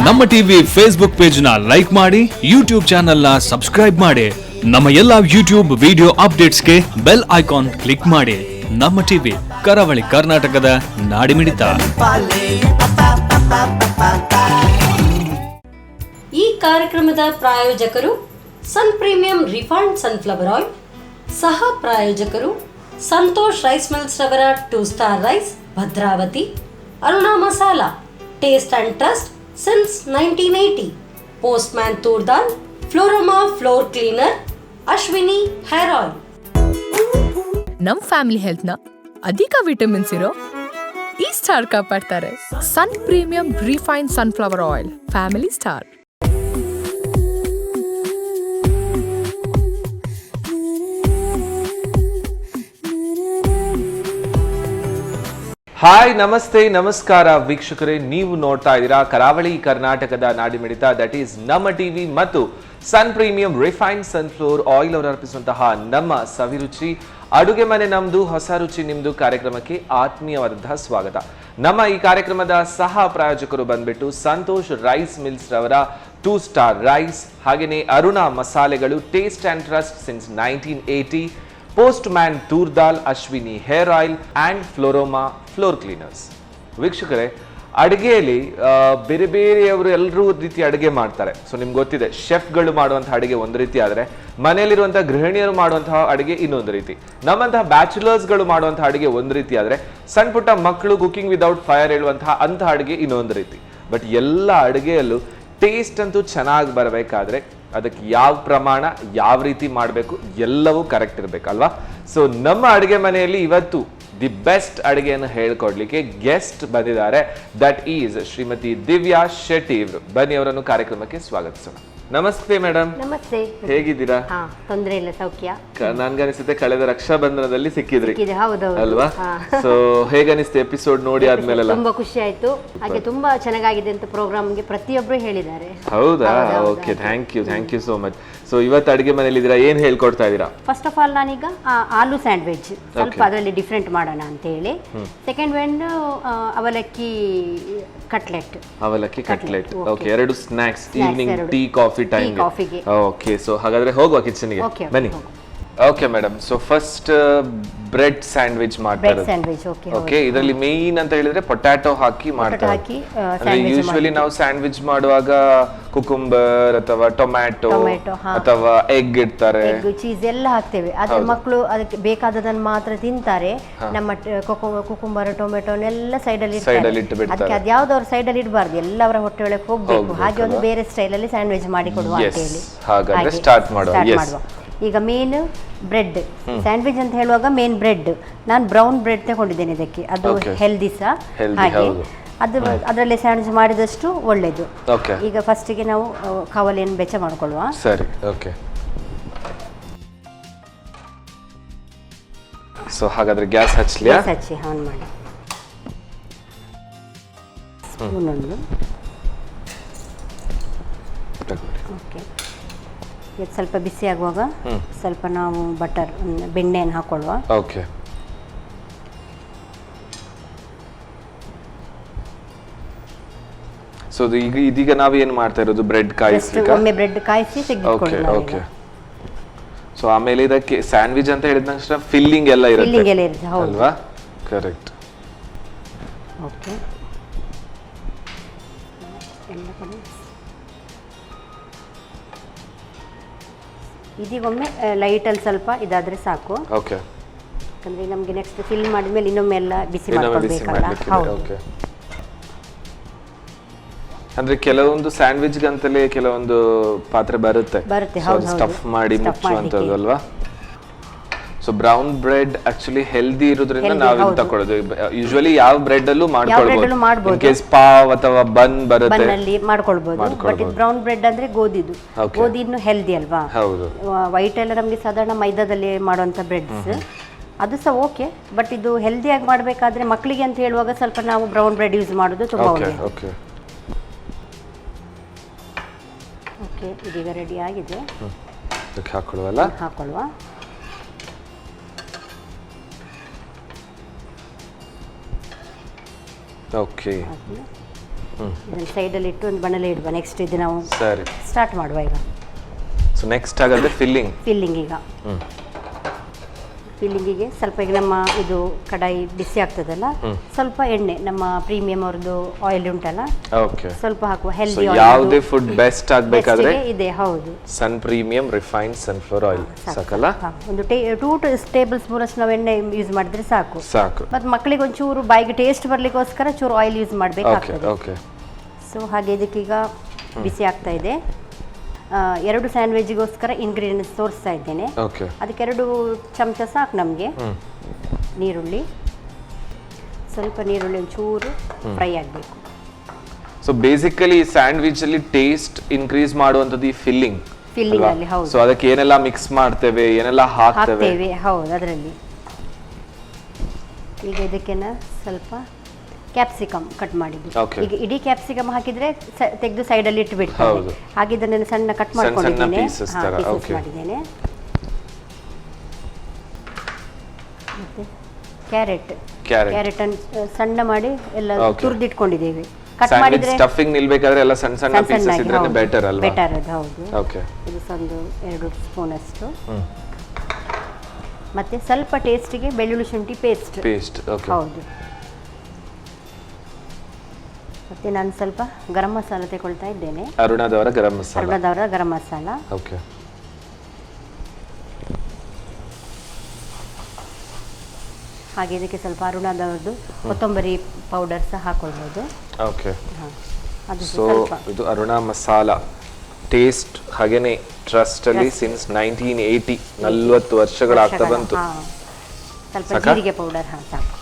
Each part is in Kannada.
ನಮ್ಮ ಟಿವಿ ಫೇಸ್ಬುಕ್ ಪೇಜ್ ನ ಲೈಕ್ ಮಾಡಿ, ಯೂಟ್ಯೂಬ್ ಚಾನೆಲ್ ನ ಸಬ್ಸ್ಕ್ರೈಬ್ ಮಾಡಿ. ನಮ್ಮ ಎಲ್ಲಾ ಯೂಟ್ಯೂಬ್ ವಿಡಿಯೋ ಅಪ್ಡೇಟ್ಸ್ಗೆ ಬೆಲ್ ಐಕಾನ್ ಕ್ಲಿಕ್ ಮಾಡಿ. ನಮ್ಮ ಟಿವಿ ಕರಾವಳಿ ಕರ್ನಾಟಕದ ನಾಡಿಮಿಡಿತ. ಈ ಕಾರ್ಯಕ್ರಮದ ಪ್ರಾಯೋಜಕರು sun premium refined sunflower oil, ಸಹ ಪ್ರಾಯೋಜಕರು ಸಂತೋಷ್ ರೈಸ್ ಮಿಲ್ಸ್ ರವರ 2 star rice Bhadravati, Aruna masala taste and trust since 1980, postman toor dal, Florama floor cleaner, Ashwini hair oil. ನಮ್ ಫ್ಯಾಮಿಲಿ ಹೆಲ್ತ್ ನ ಅಧಿಕ ವಿಟಮಿನ್ಸ್ ಇರೋ ಈ ಸ್ಟಾರ್ ಕಾಪಾಡ್ತಾರೆ. Sun premium refined sunflower oil, family star. Hi, ನಮಸ್ತೆ, ನಮಸ್ಕಾರ ವೀಕ್ಷಕರೇ. ನೀವು ನೋಡ್ತಾ ಇದ್ದೀರಾ ಕರಾವಳಿ ಕರ್ನಾಟಕದ ನಾಡಿಮಿಡಿತ, ದಟ್ ಈಸ್ ನಮ್ಮ ಟಿವಿ ಮತ್ತು ಸನ್ ಪ್ರೀಮಿಯಂ ರಿಫೈನ್ಡ್ ಸನ್ಫ್ಲವರ್ ಆಯಿಲ್ ಅವರು ಅರ್ಪಿಸುವಂತಹ ನಮ್ಮ ಸವಿರುಚಿ ಅಡುಗೆ ಮನೆ ನಮ್ದು, ಹೊಸ ರುಚಿ ನಿಮ್ದು ಕಾರ್ಯಕ್ರಮಕ್ಕೆ ಆತ್ಮೀಯವಾದಂತಹ ಸ್ವಾಗತ. ನಮ್ಮ ಈ ಕಾರ್ಯಕ್ರಮದ ಸಹ ಪ್ರಾಯೋಜಕರು ಬಂದ್ಬಿಟ್ಟು ಸಂತೋಷ್ ರೈಸ್ ಮಿಲ್ಸ್ ರವರ 2 ಸ್ಟಾರ್ ರೈಸ್, ಹಾಗೆಯೇ ಅರುಣಾ ಮಸಾಲೆಗಳು taste and trust since 1980, postman toor dal, Ashwini hair oil and Floroma floor cleaners. ವೀಕ್ಷಕರೇ, ಅಡುಗೆಯಲ್ಲಿ ಬೇರೆ ಬೇರೆಯವರು ಎಲ್ಲರೂ ರೀತಿ ಅಡುಗೆ ಮಾಡ್ತಾರೆ. ಸೊ ನಿಮ್ಗೆ ಗೊತ್ತಿದೆ, ಶೆಫ್ಗಳು ಮಾಡುವಂತಹ ಅಡುಗೆ ಒಂದು ರೀತಿ ಆದರೆ ಮನೆಯಲ್ಲಿರುವಂತಹ ಗೃಹಿಣಿಯರು ಮಾಡುವಂತಹ ಅಡುಗೆ ಇನ್ನೊಂದು ರೀತಿ. ನಮ್ಮಂತಹ ಬ್ಯಾಚುಲರ್ಸ್ಗಳು ಮಾಡುವಂತಹ ಅಡುಗೆ ಒಂದು ರೀತಿ ಆದರೆ ಸಣ್ಣ ಪುಟ್ಟ ಮಕ್ಕಳು ಕುಕಿಂಗ್ ವಿದೌಟ್ ಫೈರ್ ಹೇಳುವಂತಹ ಅಂತಹ ಅಡುಗೆ ಇನ್ನೊಂದು ರೀತಿ. ಬಟ್ ಎಲ್ಲ ಅಡುಗೆಯಲ್ಲೂ ಟೇಸ್ಟ್ ಅಂತೂ ಚೆನ್ನಾಗಿ ಬರಬೇಕಾದ್ರೆ ಅದಕ್ಕೆ ಯಾವ ಪ್ರಮಾಣ, ಯಾವ ರೀತಿ ಮಾಡಬೇಕು, ಎಲ್ಲವೂ ಕರೆಕ್ಟ್ ಇರಬೇಕಲ್ವಾ? ಸೊ ನಮ್ಮ ಅಡುಗೆ ಮನೆಯಲ್ಲಿ ಇವತ್ತು ದಿ ಬೆಸ್ಟ್ ಅಡುಗೆಯನ್ನು ಹೇಳ್ಕೊಡ್ಲಿಕ್ಕೆ ಗೆಸ್ಟ್ ಬಂದಿದ್ದಾರೆ. ದಟ್ ಈಸ್ ಶ್ರೀಮತಿ ದಿವ್ಯಾ ಶೆಟ್ಟಿ ಇವರು. ಬನ್ನಿ ಅವರನ್ನು ಕಾರ್ಯಕ್ರಮಕ್ಕೆ ಸ್ವಾಗತಿಸೋಣ. ನಮಸ್ತೆ ಮೇಡಮ್. ನಮಸ್ತೆ. ಹೇಗಿದ್ದೀರಾ? ತೊಂದರೆ ಇಲ್ಲ, ಸೌಖ್ಯ. ನನ್ಗನಿಸುತ್ತೆ ಕಳೆದ ರಕ್ಷಾಬಂಧನದಲ್ಲಿ ಸಿಕ್ಕಿದ್ರಿ ಅಲ್ವಾ? ಸೊ ಹೇಗನಿಸ್ತು ಎಪಿಸೋಡ್ ನೋಡಿ ಆದ್ಮೇಲೆಲ್ಲ? ತುಂಬಾ ಖುಷಿ ಆಯ್ತು. ಹಾಗೆ ತುಂಬಾ ಚೆನ್ನಾಗಿದೆ ಅಂತ ಪ್ರೋಗ್ರಾಮ್ಗೆ ಪ್ರತಿಯೊಬ್ಬರು ಹೇಳಿದ್ದಾರೆ. ಹೌದಾ? Okay, thank you so much. So ಇವತ್ತು ಅಡುಗೆ ಮನೇಲಿ ಇದ್ದೀರಾ, ಏನ್ ಹೇಳ್ಕೊಡ್ತಾ ಇದ್ದೀರಾ? ಫಸ್ಟ್ ಆಫ್ ಆಲ್ ನಾನೀಗ ಆಲೂ ಸ್ಯಾಂಡ್ವಿಚ್ ಸ್ವಲ್ಪ ಅದರಲ್ಲಿ ಡಿಫ್ರೆಂಟ್ ಮಾಡೋಣ ಅಂತ ಹೇಳಿ. ಸೆಕೆಂಡ್ ಒಂದು ಅವಲಕ್ಕಿ ಕಟ್ಲೆಟ್. ಓಕೆ, ಎರಡು snacks evening tea coffee time. Okay, so ಹಾಗಾದ್ರೆ ಹೋಗುವ ಕಿಚನ್ಗೆ, ಬನ್ನಿ. Okay madam, so first bread sandwich ಮಾಡ್ತಾರೆ. ಓಕೆ, ಇದರಲ್ಲಿ ಮೇನ್ ಅಂತ ಹೇಳಿದ್ರೆ ಪೊಟ್ಯಾಟೊ ಹಾಕಿ ಮಾಡ್ತಾರೆ. ಯೂಶುವಲಿ ನಾವು ಸ್ಯಾಂಡ್ವಿಚ್ ಮಾಡುವಾಗ ಕುಕುಂಬರ್ ಅಥವಾ ಟೊಮ್ಯಾಟೊ ಅಥವಾ ಎಗ್ ಇಡ್ತಾರೆ, ಚೀಸ್ ಎಲ್ಲ ಹಾಕ್ತೇವೆ. ಆದ್ರೆ ಮಕ್ಕಳು ಅದಕ್ಕೆ ಬೇಕಾದದನ್ನು ಮಾತ್ರ ತಿಂತಾರೆ. ನಮ್ಮ ಕುಕುಂಬರ್ ಟೊಮೆಟೊನೆಲ್ಲ ಸೈಡ್ ಅಲ್ಲಿ ಅದಕ್ಕೆ ಅದ್ಯಾವ್ದು ಅವ್ರ ಸೈಡ್ ಅಲ್ಲಿ ಇಡಬಾರ್ದು, ಎಲ್ಲ ಅವರ ಹೊಟ್ಟೆ ಒಳಗೆ ಹೋಗ್ಬೇಕು. ಹಾಗೆ ಒಂದು ಬೇರೆ ಸ್ಟೈಲ್ ಅಲ್ಲಿ ಸ್ಯಾಂಡ್ವಿಚ್ ಮಾಡಿ ಕೊಡುವ ಅಂತ ಹೇಳಿ ಹಾಗಾದ್ರೆ ಸ್ಟಾರ್ಟ್ ಮಾಡುವ. ಈಗ ಮೇನ್ ಬ್ರೆಡ್ ಸ್ಯಾಂಡ್ವಿಚ್ ಅಂತ ಹೇಳುವಾಗ ಮೇನ್ ಬ್ರೆಡ್ ನಾನು ಬ್ರೌನ್ ಬ್ರೆಡ್ ತಗೊಂಡಿದ್ದೇನೆ ಇದಕ್ಕೆ. ಅದು ಹೆಲ್ದಿ ಸಹ, ಹಾಗೆ ಅದರಲ್ಲಿ ಸ್ಯಾಂಡ್ವಿಚ್ ಮಾಡಿದಷ್ಟು ಒಳ್ಳೇದು. ಈಗ ಫಸ್ಟಿಗೆ ನಾವು ಕವಲೆಯನ್ನು ಬೆಚ್ಚ ಮಾಡ್ಕೊಳ್ಳುವ. ಸರಿ, ಓಕೆ. ಸೊ ಹಾಗಾದ್ರೆ ಗ್ಯಾಸ್ ಹಚ್ಚಿ ಆನ್ ಮಾಡಿ. ಸ್ಪೂನ್ ಒಂದು. ಓಕೆ, ಇದು ಸ್ವಲ್ಪ ಬಿಸಿ ಆಗುವಾಗ ಸ್ವಲ್ಪ ನಾವು ಬಟರ್ ಬೆಣ್ಣೆಯನ್ನು ಹಾಕೊಳ್ಳುವ. ಓಕೆ. ಸೊ ಇದೀಗ ನಾವು ಏನು ಮಾಡ್ತಾ ಇರೋದು, ಬ್ರೆಡ್ ಕಾಯಿಸ್ಲಿಕ್ಕೆ? ಒಮ್ಮೆ ಬ್ರೆಡ್ ಕಾಯಿಸಿ ತೆಗೆದುಕೊಳ್ಳೋಣ. ಓಕೆ. ಸೊ ಆಮೇಲೆ ಇದಕ್ಕೆ ಸ್ಯಾಂಡ್ವಿಚ್ ಅಂತ ಹೇಳಿದ ತಕ್ಷಣ ಫಿಲ್ಲಿಂಗ್ ಎಲ್ಲ ಇರುತ್ತೆ ಅಲ್ವಾ? ಕರೆಕ್ಟ್. ಓಕೆ, ಇದೀಗೊಮ್ಮೆ ಲೈಟಲ್ಲಿ ಸ್ವಲ್ಪ ಇದಾದ್ರೆ ಸಾಕು. ಓಕೆ, ಯಾಕಂದ್ರೆ ನಮಗೆ ನೆಕ್ಸ್ಟ್ ಫಿಲ್ ಮಾಡಿದ್ಮೇಲೆ ಇನ್ನೊಮ್ಮೆ ಎಲ್ಲ ಬಿಸಿ ಮಾಡ್ಕೊಳ್ಬೇಕಲ್ಲ. ಹೌದು. ಅಂದ್ರೆ ಕೆಲವೊಂದು ಸ್ಯಾಂಡ್ವಿಚ್ ಗಂತಲೇ ಕೆಲವೊಂದು ಪಾತ್ರೆ ಬರುತ್ತೆ, ಸ್ಟಫ್ ಮಾಡಿ ಮುಚ್ಚುವಂತದ್ದು ಅಲ್ವಾ? So brown bread actually healthy ಇರೋದ್ರಿಂದ ನಾವು ಇದು ತಕೊಳ್ಳೋದು. ಯೂಶುವಲಿ ಯಾವ ಬ್ರೆಡ್ ಅಲ್ಲೂ ಮಾಡ್ಕೊಳ್ಬಹುದು. ಇನ್ ಕೇಸ್ ಪಾವ್ ಅಥವಾ ಬನ್ ಬರುತ್ತೆ, ಬನ್ನಲ್ಲಿ ಮಾಡ್ಕೊಳ್ಬಹುದು. ಬಟ್ ಬ್ರೌನ್ ಬ್ರೆಡ್ ಅಂದ್ರೆ ಗೋಧಿದು, ಗೋಧಿನು ಹೆಲ್ದಿ ಅಲ್ವಾ? ಹೌದು. ವೈಟ್ ಎಲ್ಲ ನಮಗೆ ಸಾಧಾರಣ ಮೈದಾದಲ್ಲಿ ಮಾಡುವಂತ ಬ್ರೆಡ್ಸ್, ಅದು ಸಹ ಓಕೆ. ಬಟ್ ಇದು ಹೆಲ್ದಿಯಾಗಿ ಮಾಡಬೇಕಾದ್ರೆ ಮಕ್ಕಳಿಗೆ ಅಂತ ಹೇಳುವಾಗ ಸ್ವಲ್ಪ ನಾವು ಬ್ರೌನ್ ಬ್ರೆಡ್ ಯೂಸ್ ಮಾಡೋದು ತುಂಬಾ ಒಳ್ಳೆಯದು. ಓಕೆ, ಇದೀಗ ರೆಡಿ ಆಗಿದೆ. ಹಾಕೊಳ್ಳುವ. ಓಕೆ. ಇದನ್ನು ಸೈಡಲ್ಲಿ ಇಟ್ಟು ಒಂದು ಬಣಲೆ ಇಡುವ. ನೆಕ್ಸ್ಟ್ ಇದು ನಾವು ಸರಿ ಸ್ಟಾರ್ಟ್ ಮಾಡುವ ಈಗ. ಸೊ ನೆಕ್ಸ್ಟ್ ಹಾಗಾದ್ರೆ ಫಿಲ್ಲಿಂಗ್ ಈಗ ಫಿಲ್ಲಿಂಗಿಗೆ ಸ್ವಲ್ಪ ಈಗ ನಮ್ಮ ಇದು ಕಡಾಯಿ ಬಿಸಿ ಆಗ್ತದಲ್ಲ, ಸ್ವಲ್ಪ ಎಣ್ಣೆ ನಮ್ಮ ಪ್ರೀಮಿಯಂ ಅವ್ರದ್ದು ಆಯಿಲ್ ಉಂಟಲ್ಲ, ಓಕೆ, ಸ್ವಲ್ಪ ಹಾಕುವ. ಹೆಲ್ದಿ ಯಾವುದೇ ಫುಡ್ ಬೆಸ್ಟ್ ಆಗಬೇಕಾದ್ರೆ ಇದೆ. ಹೌದು, ಸನ್ ಪ್ರೀಮಿಯಂ ರಿಫೈನ್ಡ್ ಸನ್ಫ್ಲವರ್ ಆಯಿಲ್ ಸಾಕಲ್ಲ. ಒಂದು 2 ಟೇಬಲ್ ಸ್ಪೂನ್ ಅಷ್ಟು ನಾವು ಎಣ್ಣೆ ಯೂಸ್ ಮಾಡಿದ್ರೆ ಸಾಕು. ಮತ್ತೆ ಮಕ್ಕಳಿಗೆ ಒಂಚೂರು ಬಾಯಿಗೆ ಟೇಸ್ಟ್ ಬರ್ಲಿಕ್ಕೋಸ್ಕರ ಚೂರು ಆಯಿಲ್ ಯೂಸ್ ಮಾಡಬೇಕಾಗ್ತದೆ. ಓಕೆ, ಸೊ ಹಾಗೆ ಇದಕ್ಕೀಗ ಬಿಸಿ ಆಗ್ತಾ ಇದೆ. 2 ಸ್ಯಾಂಡ್ವಿಚ್ಗೋಸ್ಕರ ಇಂಗ್ರೀಡಿಯೆಂಟ್ಸ್ ತೋರಿಸ್ತಾ ಇದ್ದೇನೆ. ಅದಕ್ಕೆ 2 ಚಮಚ ಸಾಕು ನಮಗೆ ನೀರುಳ್ಳಿ. ಸ್ವಲ್ಪ ನೀರುಳ್ಳಿ ಒಂಚೂರು ಫ್ರೈ ಆಗಬೇಕು. ಸೊ ಬೇಸಿಕಲಿ ಸ್ಯಾಂಡ್ವಿಚ್ ಅಲ್ಲಿ ಟೇಸ್ಟ್ ಇನ್ಕ್ರೀಸ್ ಮಾಡುವಂತದ್ದು ಈ ಫಿಲ್ಲಿಂಗ್ ಅಲ್ಲಿ. ಹೌದು, ಸೊ ಅದಕ್ಕೆ ಏನೆಲ್ಲ ಮಿಕ್ಸ್ ಮಾಡ್ತೇವೆ, ಏನೆಲ್ಲ ಹಾಕ್ತೇವೆ. ಹೌದು, ಅದರಲ್ಲಿ ಈಗ ಇದಕ್ಕೆ ಸ್ವಲ್ಪ ಕ್ಯಾಪ್ಸಿಕಮ್ ಕಟ್ ಮಾಡಿದ್ದು. ಈಗ ಇಡೀ ಕ್ಯಾಪ್ಸಿಕಮ್ ಹಾಕಿದ್ರೆ ತೆಗೆದು ಸೈಡಲ್ಲಿ ಇಟ್ಟುಬಿಡ್ತೇವೆ. ಹಾಗೆ ಇದನ್ನು ಸಣ್ಣ ಕಟ್ ಮಾಡ್ಕೊಂಡಿದ್ದೇನೆ, ಪೀಸಸ್ ಮಾಡಿದ್ದೇನೆ. ಮತ್ತೆ ಕ್ಯಾರೆಟ್ ಅನ್ನು ಸಣ್ಣ ಮಾಡಿ ಎಲ್ಲ ತುರಿದಿಟ್ಕೊಂಡಿದ್ದೇವೆ. ಕಟ್ ಮಾಡಿದ್ರೆ ಸ್ಟಫಿಂಗ್ ನಿಲ್ಬೇಕಾದ್ರೆ ಎಲ್ಲ ಸಣ್ಣ ಸಣ್ಣ ಪೀಸಸ್ ಇದ್ರೇನೆ ಬೆಟರ್ ಅಲ್ವಾ? ಬೆಟರ್ ಅದು. ಹೌದು. ಓಕೆ, ಇದು ಒಂದು 2 ಸ್ಪೂನ್ ಅಷ್ಟು. ಮತ್ತೆ ಸ್ವಲ್ಪ ಟೇಸ್ಟಿಗೆ ಬೆಳ್ಳುಳ್ಳಿ ಶುಂಠಿ ಪೇಸ್ಟ್. ಓಕೆ, ಹೌದು. ಮತ್ತೆ ನಾನು ಸ್ವಲ್ಪ ಗರಂ ಮಸಾಲ ತಗೊಳ್ತಾ ಇದ್ದೇನೆ. ಅರುಣಾದವರ ಗರಂ ಮಸಾಲ. ಓಕೆ, ಹಾಗೆ ಇದಕ್ಕೆ ಸ್ವಲ್ಪ ಅರುಣಾದವರದ್ದು ಕೊತ್ತಂಬರಿ ಪೌಡರ್ ಸಹ ಹಾಕೊಳ್ಬೋದು. ಓಕೆ, ಸೊ ಇದು ಅರುಣಾ ಮಸಾಲ ಟೇಸ್ಟ್ ಹಾಗೇನೆ ಟ್ರಸ್ಟ್ ಅಲ್ಲಿ ಸಿನ್ಸ್ 1980 40 ವರ್ಷಗಳಾಗ್ತಾ ಬಂತು. ಸ್ವಲ್ಪ ಜೀರಿಗೆ ಪೌಡರ್ ಸಾಕು.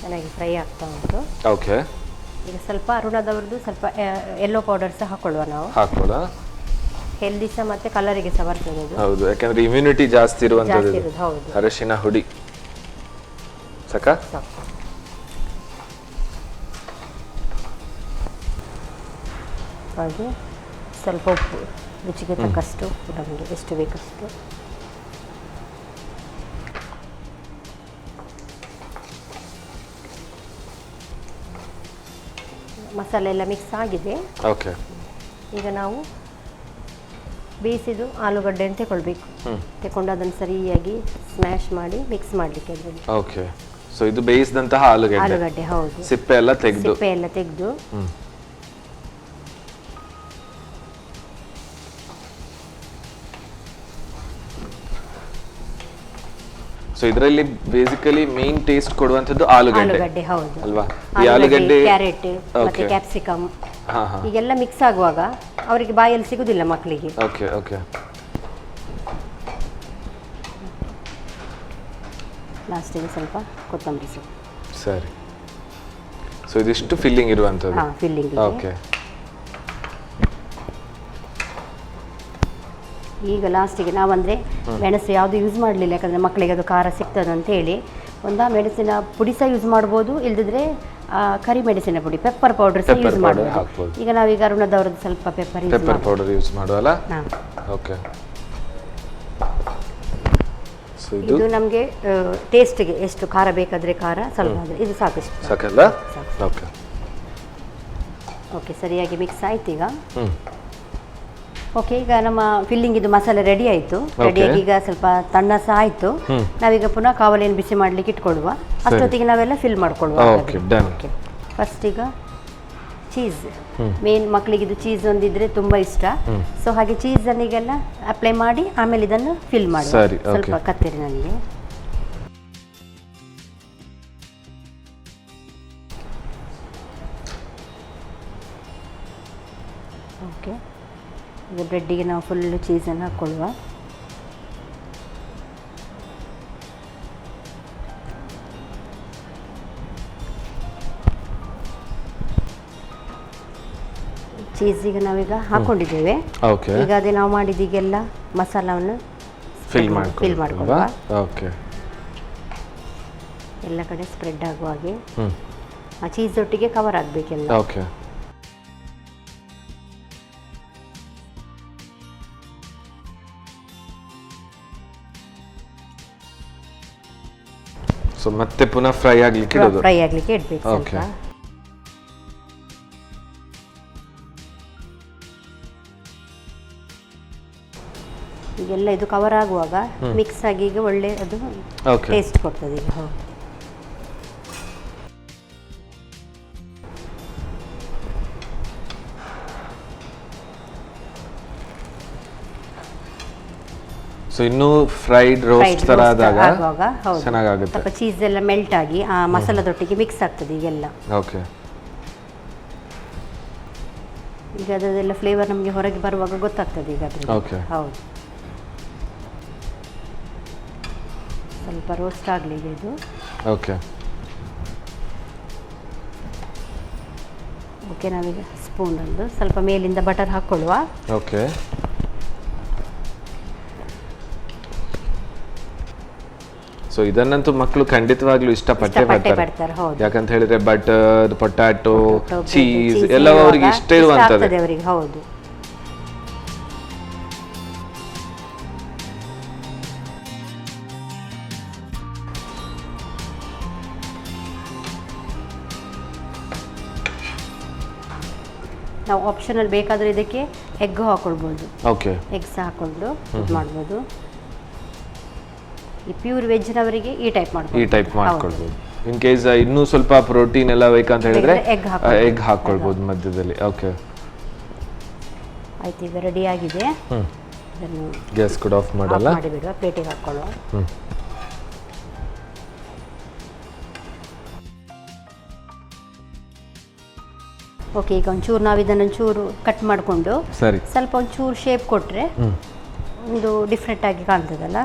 ಚೆನ್ನಾಗಿ ಫ್ರೈ ಆಗ್ತಾ ಉಂಟು. ಓಕೆ, ಈಗ ಸ್ವಲ್ಪ ಅರುಣಾದವರದ್ದು ಸ್ವಲ್ಪ ಯೆಲ್ಲೋ ಪೌಡರ್ ಸಹ ಹಾಕೊಳ್ಳುವ ನಾವು. ಹೆಲ್ದಿ ಸಹ ಮತ್ತೆ ಕಲರಿಗೆ ಸಹ ಬರ್ತದೆ ಅದು. ಹೌದು, ಯಾಕಂದ್ರೆ ಇಮ್ಯುನಿಟಿ ಜಾಸ್ತಿ ಇರುವಂತದ್ದು. ಹೌದು. ಅರಿಶಿನ ಹುಡಿ ಸಾಕ. ಹಾಗೆ ಸ್ವಲ್ಪ ಉಪ್ಪು ರುಚಿಗೆ ತಕ್ಕಷ್ಟು ಉಪ್ಪು ನಮಗೆ ಎಷ್ಟು ಬೇಕಷ್ಟು. ಮಸಾಲೆ ಎಲ್ಲ ಮಿಕ್ಸ್ ಆಗಿದೆ. ಓಕೆ, ಈಗ ನಾವು ಬೇಯಿಸಿದ್ದು ಆಲೂಗಡ್ಡೆಯನ್ನು ತಗೊಳ್ಬೇಕು. ತಗೊಂಡು ಅದನ್ನು ಸರಿಯಾಗಿ ಸ್ಮ್ಯಾಶ್ ಮಾಡಿ ಮಿಕ್ಸ್ ಮಾಡಲಿಕ್ಕೆ ಅದರಲ್ಲಿ. ಓಕೆ, ಸೊ ಇದು ಬೇಯಿಸಿದಂತಹ ಆಲೂಗಡ್ಡೆ. ಹೌದು, ಸಿಪ್ಪೆ ಎಲ್ಲ ತೆಗೆದು. ಸೊ ಇದರಲ್ಲಿ ಬೇಸಿಕಲಿ ಮೇನ್ ಟೇಸ್ಟ್ ಕೊಡುವಂತದ್ದು ಆಲೂಗಡ್ಡೆ. ಹೌದು ಅಲ್ವಾ? ಈ ಆಲೂಗಡ್ಡೆ, ಕ್ಯಾರೆಟ್ ಮತ್ತೆ ಕ್ಯಾಪ್ಸಿಕಮ್ ಈಗೆಲ್ಲ ಮಿಕ್ಸ್ ಆಗುವಾಗ ಅವರಿಗೆ ಬಾಯಲ್ಲಿ ಸಿಗುದಿಲ್ಲ ಮಕ್ಕಳಿಗೆ. Okay, okay. ಲಾಸ್ಟಿಗೆ ಸ್ವಲ್ಪ ಕೊತ್ತಂಬರಿ ಸೊಪ್ಪು. ಸರಿ, ಸೊ ಇದಿಷ್ಟು ಫಿಲ್ಲಿಂಗ್ ಇರುವಂತದ್ದು. ಫಿಲ್ಲಿಂಗ್. ಓಕೆ, ಈಗ ಲಾಸ್ಟಿಗೆ ನಾವಂದರೆ ಮೆಣಸು ಯಾವುದು ಯೂಸ್ ಮಾಡಲಿಲ್ಲ, ಯಾಕಂದರೆ ಮಕ್ಕಳಿಗೆ ಅದು ಖಾರ ಸಿಗ್ತದೆ ಅಂತ ಹೇಳಿ. ಒಂದು ಮೆಣಸಿನ ಪುಡಿ ಸಹ ಯೂಸ್ ಮಾಡ್ಬೋದು, ಇಲ್ಲದಿದ್ರೆ ಕರಿ ಮೆಣಸಿನ ಪುಡಿ ಪೆಪ್ಪರ್ ಪೌಡರ್ ಸಹ ಯೂಸ್ ಮಾಡ್ಬೋದು. ಈಗ ನಾವೀಗ ಅರುಣದವರದ್ದು ಸ್ವಲ್ಪ ಪೆಪ್ಪರ್ ಪೌಡರ್ ಯೂಸ್ ಮಾಡುವಲ್ಲ. ಓಕೆ, ಇದು ನಮಗೆ ಟೇಸ್ಟಿಗೆ ಎಷ್ಟು ಖಾರ ಬೇಕಾದರೆ ಖಾರ, ಸ್ವಲ್ಪ ಆದರೆ ಇದು ಸಾಕಷ್ಟು ಸಾಕಲ್ಲ. ಓಕೆ, ಓಕೆ, ಸರಿಯಾಗಿ ಮಿಕ್ಸ್ ಆಯ್ತು ಈಗ. ಓಕೆ, ಈಗ ನಮ್ಮ ಫಿಲ್ಲಿಂಗ್ ಇದು ಮಸಾಲೆ ರೆಡಿ ಆಯಿತು. ರೆಡಿಯಾಗಿ ಈಗ ಸ್ವಲ್ಪ ತಣ್ಣ ಸಹ ಆಯಿತು. ನಾವೀಗ ಪುನಃ ಕಾವಲಿಯನ್ನು ಬಿಸಿ ಮಾಡಲಿಕ್ಕೆ ಇಟ್ಕೊಳ್ಳುವ. ಅಷ್ಟೊತ್ತಿಗೆ ನಾವೆಲ್ಲ ಫಿಲ್ ಮಾಡ್ಕೊಳ್ಳುವ. ಫಸ್ಟ್ ಈಗ ಚೀಸ್ ಮೇನ್, ಮಕ್ಕಳಿಗೆ ಇದು ಚೀಸ್ ಒಂದಿದ್ರೆ ತುಂಬ ಇಷ್ಟ. ಸೊ ಹಾಗೆ ಚೀಸನ್ನಿಗೆಲ್ಲ ಅಪ್ಲೈ ಮಾಡಿ ಆಮೇಲೆ ಇದನ್ನು ಫಿಲ್ ಮಾಡುವ ಸ್ವಲ್ಪ ಕತ್ತರಿನಲ್ಲಿ. ಓಕೆ, ಈಗ ಬ್ರೆಡ್ಡಿಗೆ ನಾವು ಫುಲ್ಲು ಚೀಸನ್ನು ಹಾಕ್ಕೊಳ್ಳುವ. ಚೀಸಿಗೆ ನಾವೀಗ ಹಾಕ್ಕೊಂಡಿದ್ದೇವೆ. ಈಗ ಅದೇ ನಾವು ಮಾಡಿದೀಗೆಲ್ಲ ಮಸಾಲವನ್ನು ಫಿಲ್ ಮಾಡ್ಕೊಳ್ಳುವ. ಎಲ್ಲ ಕಡೆ ಸ್ಪ್ರೆಡ್ ಆಗುವ ಹಾಗೆ ಆ ಚೀಸ್ ಒಟ್ಟಿಗೆ ಕವರ್ ಆಗಬೇಕೆಲ್ಲ. ಸೊ ಮತ್ತೆ ಪುನಃ ಫ್ರೈ ಆಗ್ಲಿಕ್ಕೆ ಇಡೋದು. ಫ್ರೈ ಆಗ್ಲಿಕ್ಕೆ ಇಡ್ಬೇಕು ಸ್ವಲ್ಪ. Okay. ಈಗೆಲ್ಲ ಇದು ಕವರ್ ಆಗುವಾಗ ಮಿಕ್ಸ್ ಆಗಿ ಈಗ ಒಳ್ಳೆ ಅದು ಟೇಸ್ಟ್ ಕೊಡ್ತದೆ ಈಗ. ಹೌದು. ಸೊ ಇನ್ನು ಫ್ರೈಡ್ ರೋಸ್ಟ್ ತರ ಆದಾಗ ಚೆನ್ನಾಗಾಗುತ್ತೆ. ಸ್ವಲ್ಪ ಚೀಸ್ ಎಲ್ಲ ಮೆಲ್ಟ್ ಆಗಿ ಆ ಮಸಾಲದೊಟ್ಟಿಗೆ ಮಿಕ್ಸ್ ಆಗ್ತದೆ ಈಗೆಲ್ಲ. ಓಕೆ. ಈಗ ಅದೆಲ್ಲ ಫ್ಲೇವರ್ ನಮಗೆ ಹೊರಗೆ ಬರುವಾಗ ಗೊತ್ತಾಗ್ತದೆ ಈಗ ಅದ್ರಲ್ಲಿ. ಓಕೆ. ಹೌದು. ಸ್ವಲ್ಪ ರೋಸ್ಟ್ ಆಗಲಿ ಈಗ ಇದು. ಓಕೆ. ಓಕೆ, ನಾವೀಗ ಸ್ಪೂನ್ ಒಂದು ಸ್ವಲ್ಪ ಮೇಲಿಂದ ಬಟರ್ ಹಾಕ್ಕೊಳ್ಳುವ. ಓಕೆ. ಸೊ ಇದನ್ನಂತೂ ಮಕ್ಕಳು ಖಂಡಿತವಾಗ್ಲೂ ಇಷ್ಟಪಟ್ಟೆ ಬರ್ತಾರೆ. ಯಾಕಂತ ಹೇಳಿದ್ರೆ ಬಟರ್, ಪೊಟ್ಯಾಟೊ, ಚೀಸ್ ಎಲ್ಲ ಅವರಿಗೆ ಇಷ್ಟ ಇರುವಂತದ್ದು ಅವರಿಗೆ. ಹೌದು. ನಾವು ಆಪ್ಷನಲ್ ಬೇಕಾದ್ರೆ ಇದಕ್ಕೆ ಎಗ್ ಹಾಕೊಳ್ಬೋದು. ಓಕೆ. ಎಗ್ಸ್ ಹಾಕೊಂಡು ಇದು ಮಾಡ್ಬೋದು. ಈ ಪ್ಯೂರ್ ವೆಜ್ನವರಿಗೆ ಈ ಟೈಪ್ ಮಾಡ್ಕೊಳ್ಬೋದು. ಇನ್ ಕೇಸ್ ಇನ್ನೂ ಸ್ವಲ್ಪ ಪ್ರೋಟೀನ್ ಎಲ್ಲ ಬೇಕಂತ ಹೇಳಿದ್ರೆ ಎಗ್ ಹಾಕೊಳ್ಬೋದು ಮಧ್ಯದಲ್ಲಿ. ಓಕೆ. ಆಯ್ತು, ಈಗ ರೆಡಿ ಆಗಿದೆ. ಇದನ್ನು ಗ್ಯಾಸ್ ಕೂಡ ಆಫ್ ಮಾಡಲ್ಲ, ಮಾಡಿಬಿಡುವ. ಪ್ಲೇಟಿಗೆ ಹಾಕೊಳ್ಳುವ. ಓಕೆ, ಈಗ ಒಂಚೂರು ನಾವು ಇದನ್ನು ಒಂಚೂರು ಕಟ್ ಮಾಡಿಕೊಂಡು ಸರಿ ಸ್ವಲ್ಪ ಒಂಚೂರು ಶೇಪ್ ಕೊಟ್ಟರೆ ಒಂದು ಡಿಫ್ರೆಂಟ್ ಆಗಿ ಕಾಣ್ತದಲ್ಲ.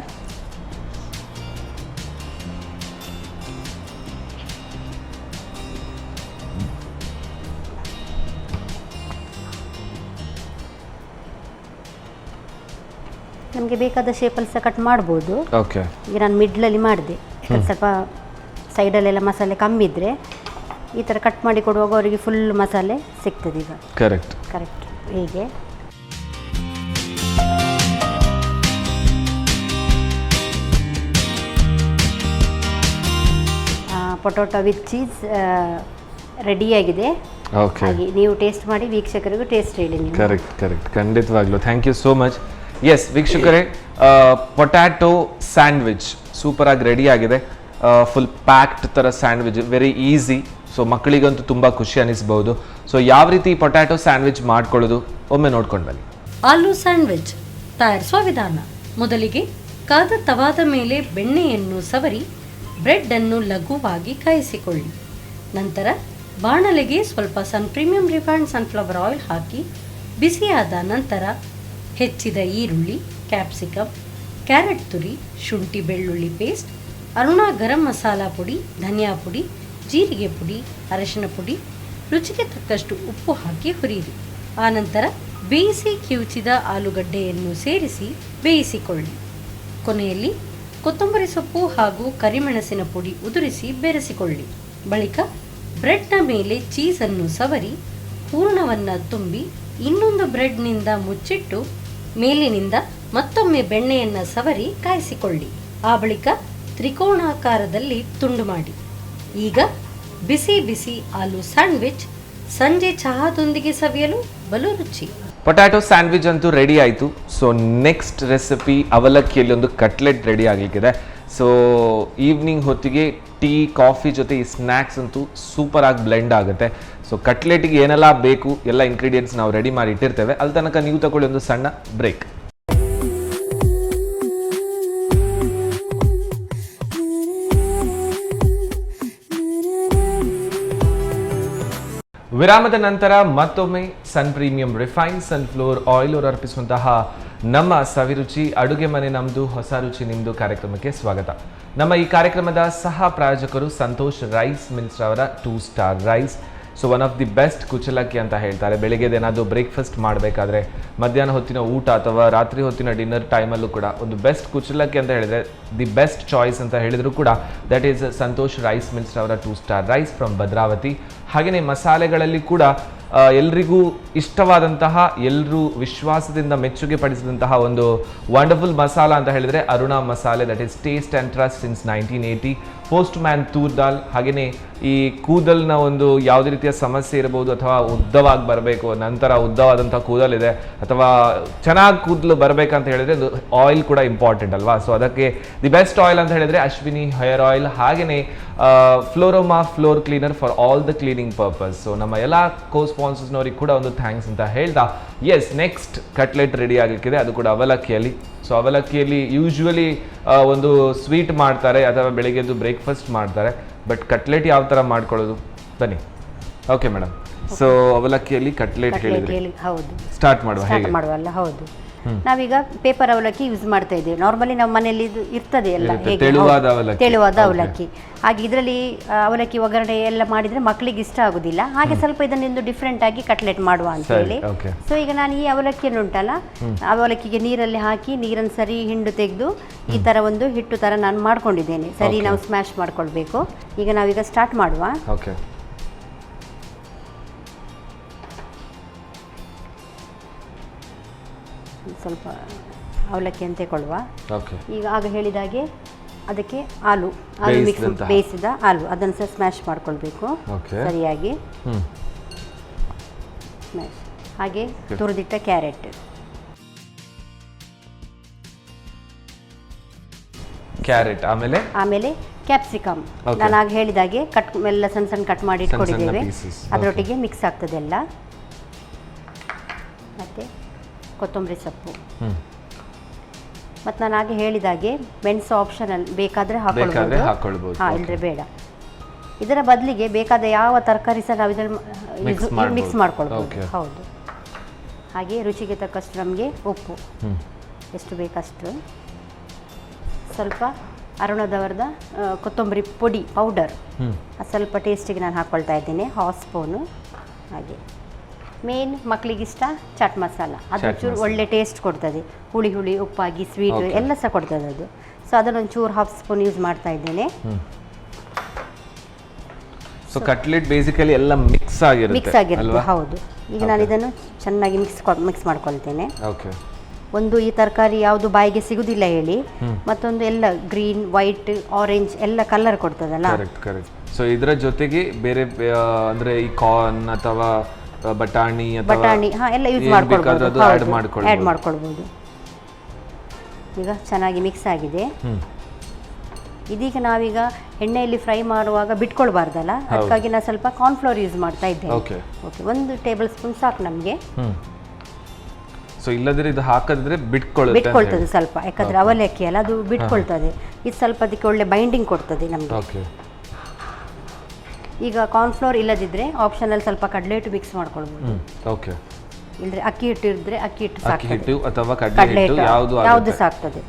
ನಮಗೆ ಬೇಕಾದ ಶೇಪಲ್ಲಿ ಸಹ ಕಟ್ ಮಾಡ್ಬೋದು. ಓಕೆ. ಈಗ ನಾನು ಮಿಡ್ಲಲ್ಲಿ ಮಾಡಿದೆ. ಸ್ವಲ್ಪ ಸೈಡಲ್ಲೆಲ್ಲ ಮಸಾಲೆ ಕಮ್ಮಿ ಇದ್ದರೆ ಈ ಥರ ಕಟ್ ಮಾಡಿ ಕೊಡುವಾಗ ಅವರಿಗೆ ಫುಲ್ ಮಸಾಲೆ ಸಿಗ್ತದೆ ಈಗ. ಕರೆಕ್ಟ್. ಹೀಗೆ ಪೊಟೊಟೊ ವಿತ್ ಚೀಸ್ ರೆಡಿಯಾಗಿದೆ. ಓಕೆ. ಹಾಗೆ ನೀವು ಟೇಸ್ಟ್ ಮಾಡಿ ವೀಕ್ಷಕರಿಗೂ ಟೇಸ್ಟ್ ಹೇಳಿ ನೀವು. ಕರೆಕ್ಟ್. ಖಂಡಿತವಾಗ್ಲೂ thank you so much. Yes ವೀಕ್ಷಕರೇ, ಪೊಟ್ಯಾಟೊ ಸ್ಯಾಂಡ್ವಿಚ್ ಸೂಪರ್ ಆಗಿ ರೆಡಿ ಆಗಿದೆ. ಫುಲ್ ಪ್ಯಾಕ್ಡ್ ಥರ ಸ್ಯಾಂಡ್ವಿಚ್, ವೆರಿ ಈಸಿ. ಸೊ ಮಕ್ಕಳಿಗಂತೂ ತುಂಬ ಖುಷಿ ಅನಿಸ್ಬೋದು. ಸೊ ಯಾವ ರೀತಿ ಪೊಟ್ಯಾಟೊ ಸ್ಯಾಂಡ್ವಿಚ್ ಮಾಡ್ಕೊಳ್ಳೋದು ಒಮ್ಮೆ ನೋಡ್ಕೊಂಡು ಬನ್ನಿ. ಆಲೂ ಸ್ಯಾಂಡ್ವಿಚ್ ತಯಾರಿಸುವ ವಿಧಾನ. ಮೊದಲಿಗೆ ಕಾದ ತವಾದ ಮೇಲೆ ಬೆಣ್ಣೆಯನ್ನು ಸವರಿ ಬ್ರೆಡ್ ಅನ್ನು ಲಘುವಾಗಿ ಕಾಯಿಸಿಕೊಳ್ಳಿ. ನಂತರ ಬಾಣಲೆಗೆ ಸ್ವಲ್ಪ ಪ್ರೀಮಿಯಂ ರಿಫೈನ್ಡ್ ಸನ್ಫ್ಲವರ್ ಆಯಿಲ್ ಹಾಕಿ ಬಿಸಿಯಾದ ನಂತರ ಹೆಚ್ಚಿದ ಈರುಳ್ಳಿ, ಕ್ಯಾಪ್ಸಿಕಮ್, ಕ್ಯಾರೆಟ್ ತುರಿ, ಶುಂಠಿ ಬೆಳ್ಳುಳ್ಳಿ ಪೇಸ್ಟ್, ಅರುಣಾ ಗರಂ ಮಸಾಲಾ ಪುಡಿ, ಧನಿಯಾ ಪುಡಿ, ಜೀರಿಗೆ ಪುಡಿ, ಅರಶಿನ ಪುಡಿ, ರುಚಿಗೆ ತಕ್ಕಷ್ಟು ಉಪ್ಪು ಹಾಕಿ ಹುರಿಯಿರಿ. ಆನಂತರ ಬೇಯಿಸಿ ಕಿವುಚಿದ ಆಲೂಗಡ್ಡೆಯನ್ನು ಸೇರಿಸಿ ಬೇಯಿಸಿಕೊಳ್ಳಿ. ಕೊನೆಯಲ್ಲಿ ಕೊತ್ತಂಬರಿ ಸೊಪ್ಪು ಹಾಗೂ ಕರಿಮೆಣಸಿನ ಪುಡಿ ಉದುರಿಸಿ ಬೆರೆಸಿಕೊಳ್ಳಿ. ಬಳಿಕ ಬ್ರೆಡ್ನ ಮೇಲೆ ಚೀಸನ್ನು ಸವರಿ ಹೂರಣವನ್ನು ತುಂಬಿ ಇನ್ನೊಂದು ಬ್ರೆಡ್ನಿಂದ ಮುಚ್ಚಿಟ್ಟು ಮೇಲಿನಿಂದ ಮತ್ತೊಮ್ಮೆ ಬೆಣ್ಣೆಯನ್ನು ಸವರಿ ಕಾಯಿಸಿಕೊಳ್ಳಿ. ಆ ಬಳಿಕ ತ್ರಿಕೋಣಾಕಾರದಲ್ಲಿ ತುಂಡು ಮಾಡಿ. ಈಗ ಬಿಸಿ ಬಿಸಿ ಆಲೂ ಸ್ಯಾಂಡ್ವಿಚ್ ಸಂಜೆ ಚಹಾದೊಂದಿಗೆ ಸವಿಯಲು ಬಲು ರುಚಿ. ಪೊಟ್ಯಾಟೊ ಸ್ಯಾಂಡ್ವಿಚ್ ಅಂತೂ ರೆಡಿ ಆಯಿತು. ಸೊ ನೆಕ್ಸ್ಟ್ ರೆಸಿಪಿ ಅವಲಕ್ಕಿಯಲ್ಲಿ ಒಂದು ಕಟ್ಲೆಟ್ ರೆಡಿ ಆಗಲಿಕ್ಕಿದೆ. ಸೊ ಈವ್ನಿಂಗ್ ಹೊತ್ತಿಗೆ ಟೀ ಕಾಫಿ ಜೊತೆ ಈ ಸ್ನ್ಯಾಕ್ಸ್ ಅಂತೂ ಸೂಪರ್ ಆಗಿ ಬ್ಲೆಂಡ್ ಆಗುತ್ತೆ. ಸೊ ಕಟ್ಲೆಟ್ಗೆ ಏನೆಲ್ಲ ಬೇಕು ಎಲ್ಲ ಇಂಗ್ರೀಡಿಯೆಂಟ್ಸ್ ನಾವು ರೆಡಿ ಮಾಡಿ ಇಟ್ಟಿರ್ತೇವೆ. ಅಲ್ಲಿ ತನಕ ನೀವು ತಗೊಳ್ಳಿ ಒಂದು ಸಣ್ಣ ಬ್ರೇಕ್. ವಿರಾಮದ ನಂತರ ಮತ್ತೊಮ್ಮೆ ಸನ್ ಪ್ರೀಮಿಯಂ ರಿಫೈನ್ ಸನ್ಫ್ಲವರ್ ಆಯಿಲ್ ಅವರು ಅರ್ಪಿಸುವಂತಹ ನಮ್ಮ ಸವಿರುಚಿ ಅಡುಗೆ ಮನೆ ನಮ್ಮದು ಹೊಸ ರುಚಿ ನಿಮ್ಮದು ಕಾರ್ಯಕ್ರಮಕ್ಕೆ ಸ್ವಾಗತ. ನಮ್ಮ ಈ ಕಾರ್ಯಕ್ರಮದ ಸಹ ಪ್ರಾಯೋಜಕರು ಸಂತೋಷ್ ರೈಸ್ ಮಿಲ್ಸ್ ಅವರ 2 star rice. So one of the best ಕುಚಲಕ್ಕಿ ಅಂತ ಹೇಳ್ತಾರೆ. ಬೆಳಿಗ್ಗೆದೇನಾದರೂ ಬ್ರೇಕ್ಫಾಸ್ಟ್ ಮಾಡಬೇಕಾದ್ರೆ, ಮಧ್ಯಾಹ್ನ ಹೊತ್ತಿನ ಊಟ ಅಥವಾ ರಾತ್ರಿ ಹೊತ್ತಿನ ಡಿನ್ನರ್ ಟೈಮಲ್ಲೂ ಕೂಡ ಒಂದು ಬೆಸ್ಟ್ ಕುಚಲಕ್ಕಿ ಅಂತ ಹೇಳಿದರೆ ದಿ ಬೆಸ್ಟ್ ಚಾಯ್ಸ್ ಅಂತ ಹೇಳಿದ್ರು ಕೂಡ that is Santosh rice mills ಅವರ 2 ಸ್ಟಾರ್ ರೈಸ್ ಫ್ರಮ್ ಭದ್ರಾವತಿ. ಹಾಗೆಯೇ ಮಸಾಲೆಗಳಲ್ಲಿ ಕೂಡ ಎಲ್ರಿಗೂ ಇಷ್ಟವಾದಂತಹ, ಎಲ್ಲರೂ ವಿಶ್ವಾಸದಿಂದ ಮೆಚ್ಚುಗೆ ಪಡಿಸಿದಂತಹ ಒಂದು ವಂಡರ್ಫುಲ್ ಮಸಾಲ ಅಂತ ಹೇಳಿದ್ರೆ Aruna masala. That is taste and trust since 1980. Postman toor dal. ಹಾಗೆಯೇ ಈ ಕೂದಲ್ನ ಒಂದು ಯಾವುದೇ ರೀತಿಯ ಸಮಸ್ಯೆ ಇರಬಹುದು, ಅಥವಾ ಉದ್ದವಾಗಿ ಬರಬೇಕು, ನಂತರ ಉದ್ದವಾದಂಥ ಕೂದಲಿದೆ, ಅಥವಾ ಚೆನ್ನಾಗಿ ಕೂದಲು ಬರಬೇಕಂತ ಹೇಳಿದ್ರೆ ಆಯಿಲ್ ಕೂಡ ಇಂಪಾರ್ಟೆಂಟ್ ಅಲ್ವಾ. ಸೊ ಅದಕ್ಕೆ ದಿ ಬೆಸ್ಟ್ ಆಯಿಲ್ ಅಂತ ಹೇಳಿದ್ರೆ ಅಶ್ವಿನಿ ಹೇರ್ ಆಯಿಲ್. ಹಾಗೆಯೇ Floroma floor cleaner for all the cleaning purpose. So ನಮ್ಮ ಎಲ್ಲ ಕೋ ಸ್ಪಾನ್ಸರ್ಸ್ನವ್ರಿಗೆ ಕೂಡ ಒಂದು ಥ್ಯಾಂಕ್ಸ್ ಅಂತ ಹೇಳ್ತಾ, ಎಸ್, ನೆಕ್ಸ್ಟ್ ಕಟ್ಲೆಟ್ ರೆಡಿ ಆಗಲಿಕ್ಕಿದೆ, ಅದು ಕೂಡ ಅವಲಕ್ಕಿಯಲ್ಲಿ. ಸೊ ಅವಲಕ್ಕಿಯಲ್ಲಿ ಯೂಶ್ವಲಿ ಒಂದು ಸ್ವೀಟ್ ಮಾಡ್ತಾರೆ ಅಥವಾ ಬೆಳಿಗ್ಗೆದ್ದು ಬ್ರೇಕ್ಫಾಸ್ಟ್ ಮಾಡ್ತಾರೆ, ಬಟ್ ಕಟ್ಲೆಟ್ ಯಾವ ಥರ ಮಾಡ್ಕೊಳ್ಳೋದು ಬನ್ನಿ. ಓಕೆ ಮೇಡಮ್, ಸೊ ಅವಲಕ್ಕಿಯಲ್ಲಿ ಕಟ್ಲೆಟ್ ಹೇಳಿದ್ರಿ, ಹೌದು, ಸ್ಟಾರ್ಟ್ ಮಾಡುವ. ಸ್ಟಾರ್ಟ್ ಮಾಡುವಲ್ಲ. ಹೌದು, ನಾವೀಗ ಪೇಪರ್ ಅವಲಕ್ಕಿ ಯೂಸ್ ಮಾಡ್ತಾ ಇದ್ದೇವೆ. ನಾರ್ಮಲಿ ನಮ್ಮ ಮನೆಯಲ್ಲಿ ಇದು ಇರ್ತದೆ ಎಲ್ಲ, ತೆಳುವಾದ ಅವಲಕ್ಕಿ. ಹಾಗೆ ಇದರಲ್ಲಿ ಅವಲಕ್ಕಿ ಒಗ್ಗರಣೆ ಎಲ್ಲ ಮಾಡಿದ್ರೆ ಮಕ್ಕಳಿಗೆ ಇಷ್ಟ ಆಗುದಿಲ್ಲ. ಹಾಗೆ ಸ್ವಲ್ಪ ಇದನ್ನಿಂದು ಡಿಫ್ರೆಂಟ್ ಆಗಿ ಕಟ್ಲೆಟ್ ಮಾಡುವ ಅಂತ ಹೇಳಿ. ಸೊ ಈಗ ನಾನು ಈ ಅವಲಕ್ಕಿಯನ್ನು ಉಂಟಲ್ಲ, ಅವಲಕ್ಕಿಗೆ ನೀರಲ್ಲಿ ಹಾಕಿ ನೀರನ್ನು ಸರಿ ಹಿಂಡು ತೆಗೆದು ಈ ತರ ಒಂದು ಹಿಟ್ಟು ತರ ನಾನು ಮಾಡ್ಕೊಂಡಿದ್ದೇನೆ. ಸರಿ, ನಾವು ಸ್ಮ್ಯಾಶ್ ಮಾಡ್ಕೊಳ್ಬೇಕು. ಈಗ ನಾವೀಗ ಸ್ಟಾರ್ಟ್ ಮಾಡುವ. ಸ್ವಲ್ಪ ಅವಲಕ್ಕಿ ಅಂತ ತಗೊಳ್ಳುವ. ಈಗ ಆಗ ಹೇಳಿದಾಗೆ ಅದಕ್ಕೆ ಆಲೂ ಮಿಕ್ಸ್, ಬೇಯಿಸಿದ ಆಲೂ, ಅದನ್ನು ಸಹ ಸ್ಮ್ಯಾಶ್ ಮಾಡ್ಕೊಳ್ಬೇಕು ಸರಿಯಾಗಿ. ಸ್ಮ್ಯಾಶ್. ಹಾಗೆ ತುರಿದಿಟ್ಟ ಕ್ಯಾರೆಟ್, ಆಮೇಲೆ ಕ್ಯಾಪ್ಸಿಕಮ್. ನಾನು ಆಗ ಹೇಳಿದಾಗೆ ಕಟ್ ಎಲ್ಲ ಸಣ್ಣ ಸಣ್ಣ ಕಟ್ ಮಾಡಿ ಇಟ್ಕೊಂಡಿದ್ದೇವೆ, ಅದರೊಟ್ಟಿಗೆ ಮಿಕ್ಸ್ ಆಗ್ತದೆ ಎಲ್ಲ. ಮತ್ತೆ ಕೊತ್ತಂಬರಿ ಸೊಪ್ಪು. ಮತ್ತು ನಾನು ಹಾಗೆ ಹೇಳಿದಾಗೆ ಮೆಣಸು ಆಪ್ಷನಲ್, ಬೇಕಾದರೆ ಹಾಕೊಳ್ಬೋದು, ಇಲ್ಲದ್ರೆ ಬೇಡ. ಇದರ ಬದಲಿಗೆ ಬೇಕಾದ ಯಾವ ತರಕಾರಿ ಸಹ ನಾವು ಇದನ್ನು ಮಿಕ್ಸ್ ಮಾಡ್ಕೊಳ್ಬೋದು. ಹೌದು. ಹಾಗೆ ರುಚಿಗೆ ತಕ್ಕಷ್ಟು ನಮಗೆ ಉಪ್ಪು, ಎಷ್ಟು ಬೇಕಷ್ಟು. ಸ್ವಲ್ಪ ಅರುಣದವರದ ಕೊತ್ತಂಬರಿ ಪುಡಿ ಪೌಡರ್, ಸ್ವಲ್ಪ ಟೇಸ್ಟಿಗೆ ನಾನು ಹಾಕ್ಕೊಳ್ತಾ ಇದ್ದೇನೆ, 1/2 ಸ್ಪೂನು. ಹಾಗೆ ಮೇನ್ ಮಕ್ಕಳಿಗಿಷ್ಟ ಚಾಟ್ ಮಸಾಲ, ಅದು ಚೂರು ಒಳ್ಳೆ ಟೇಸ್ಟ್ ಕೊಡ್ತದೆ, ಹುಳಿ ಹುಳಿ ಉಪ್ಪಾಗಿ ಸ್ವೀಟ್ ಎಲ್ಲ ಸಹ ಕೊಡ್ತದೆ ಅದು. ಸೊ ಅದನ್ನೊಂಚೂರು 1/2 ಸ್ಪೂನ್ ಯೂಸ್ ಮಾಡ್ತಾ ಇದ್ದೇನೆ. ಸೊ ಕಟ್ಲೆಟ್ ಬೇಸಿಕಲಿ ಎಲ್ಲ ಮಿಕ್ಸ್ ಆಗಿರುತ್ತೆ. ಹೌದು. ಈಗ ನಾನು ಇದನ್ನು ಚೆನ್ನಾಗಿ ಮಿಕ್ಸ್ ಮಾಡ್ಕೊಳ್ತೇನೆ. ಒಂದು ಈ ತರಕಾರಿ ಯಾವುದು ಬಾಯಿಗೆ ಸಿಗುದಿಲ್ಲ ಹೇಳಿ, ಮತ್ತೊಂದು ಎಲ್ಲ ಗ್ರೀನ್, ವೈಟ್, ಆರೆಂಜ್ ಎಲ್ಲ ಕಲರ್ ಕೊಡ್ತದಲ್ಲ. ಸೊ ಇದರ ಜೊತೆಗೆ ಬೇರೆ ಅಂದ್ರೆ ಈ ಕಾರ್ನ್ ಅಥವಾ ಬಟಾಣಿ ಎಲ್ಲ ಯೂಸ್ ಆ್ಯಡ್ ಮಾಡ್ಕೊಳ್ಬೋದು. ಈಗ ಚೆನ್ನಾಗಿ ಮಿಕ್ಸ್ ಆಗಿದೆ. ಇದೀಗ ನಾವೀಗ ಎಣ್ಣೆಯಲ್ಲಿ ಫ್ರೈ ಮಾಡುವಾಗ ಬಿಟ್ಕೊಳ್ಬಾರ್ದಲ್ಲ, ಅದಕ್ಕಾಗಿ ನಾನು ಸ್ವಲ್ಪ ಕಾರ್ನ್ಫ್ಲೋರ್ ಯೂಸ್ ಮಾಡ್ತಾ ಇದ್ದೇನೆ. ಓಕೆ, 1 ಟೇಬಲ್ ಸ್ಪೂನ್ ಸಾಕು ನಮಗೆ. ಸೊ ಇಲ್ಲದ್ರೆ ಇದು ಹಾಕಿದ್ರೆ ಬಿಟ್ಕೊಳ್ತದೆ ಸ್ವಲ್ಪ, ಯಾಕಂದ್ರೆ ಅವಲಕ್ಕಿ ಅಲ್ಲ, ಅದು ಬಿಟ್ಕೊಳ್ತದೆ. ಇದು ಸ್ವಲ್ಪ ಅದಕ್ಕೆ ಒಳ್ಳೆ ಬೈಂಡಿಂಗ್ ಕೊಡ್ತದೆ ನಮಗೆ. ಈಗ ಕಾರ್ನ್ಫ್ಲೋರ್ ಇಲ್ಲದಿದ್ರೆ ಆಪ್ಷನಲ್ ಸ್ವಲ್ಪ ಕಡಲೆ ಹಿಟ್ಟು ಮಿಕ್ಸ್ ಮಾಡ್ಕೊಳ್ಬೋದು. ಇಲ್ಲದ್ರೆ ಅಕ್ಕಿ ಹಿಟ್ಟು ಇದ್ರೆ ಅಕ್ಕಿ ಹಿಟ್ಟು ಸಾಕ್ತದೆ, ಅಥವಾ ಕಡಲೆ ಹಿಟ್ಟು ಯಾವುದು ಸಾಕ್ತದೆ.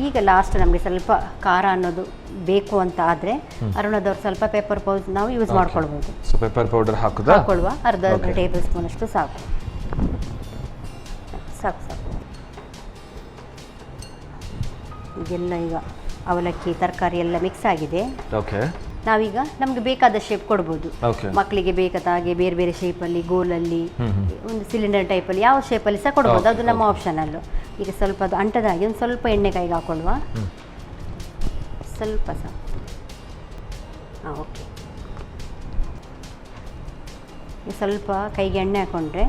ಈಗ ಲಾಸ್ಟ್ ನಮಗೆ ಸ್ವಲ್ಪ ಖಾರ ಅನ್ನೋದು ಬೇಕು ಅಂತ ಆದರೆ ಅರುಣದವ್ರು ಸ್ವಲ್ಪ ಪೆಪ್ಪರ್ ಪೌಡರ್ ನಾವು ಯೂಸ್ ಮಾಡ್ಕೊಳ್ಬೋದು. ಸೊ ಪೆಪ್ಪರ್ ಪೌಡರ್ ಹಾಕೊಳ್ಳುವ, ಅರ್ಧ ಟೇಬಲ್ ಸ್ಪೂನ್ ಅಷ್ಟು ಸಾಕು. ಇದೆಲ್ಲ ಈಗ ಅವಲಕ್ಕಿ ತರಕಾರಿ ಎಲ್ಲ ಮಿಕ್ಸ್ ಆಗಿದೆ. ನಾವೀಗ ನಮ್ಗೆ ಬೇಕಾದ ಶೇಪ್ ಕೊಡ್ಬೋದು. ಮಕ್ಕಳಿಗೆ ಬೇಕಾದ ಹಾಗೆ ಬೇರೆ ಬೇರೆ ಶೇಪಲ್ಲಿ, ಗೋಲಲ್ಲಿ, ಒಂದು ಸಿಲಿಂಡರ್ ಟೈಪಲ್ಲಿ, ಯಾವ ಶೇಪಲ್ಲಿ ಸಹ ಕೊಡ್ಬೋದು, ಅದು ನಮ್ಮ ಆಪ್ಷನಲ್ಲು. ಈಗ ಸ್ವಲ್ಪ ಅದು ಅಂಟದಾಗಿ ಒಂದು ಸ್ವಲ್ಪ ಎಣ್ಣೆ ಕೈಗೆ ಹಾಕೊಳ್ಳುವ, ಸ್ವಲ್ಪ ಸಹ. ಓಕೆ. ಸ್ವಲ್ಪ ಕೈಗೆ ಎಣ್ಣೆ ಹಾಕೊಂಡ್ರೆ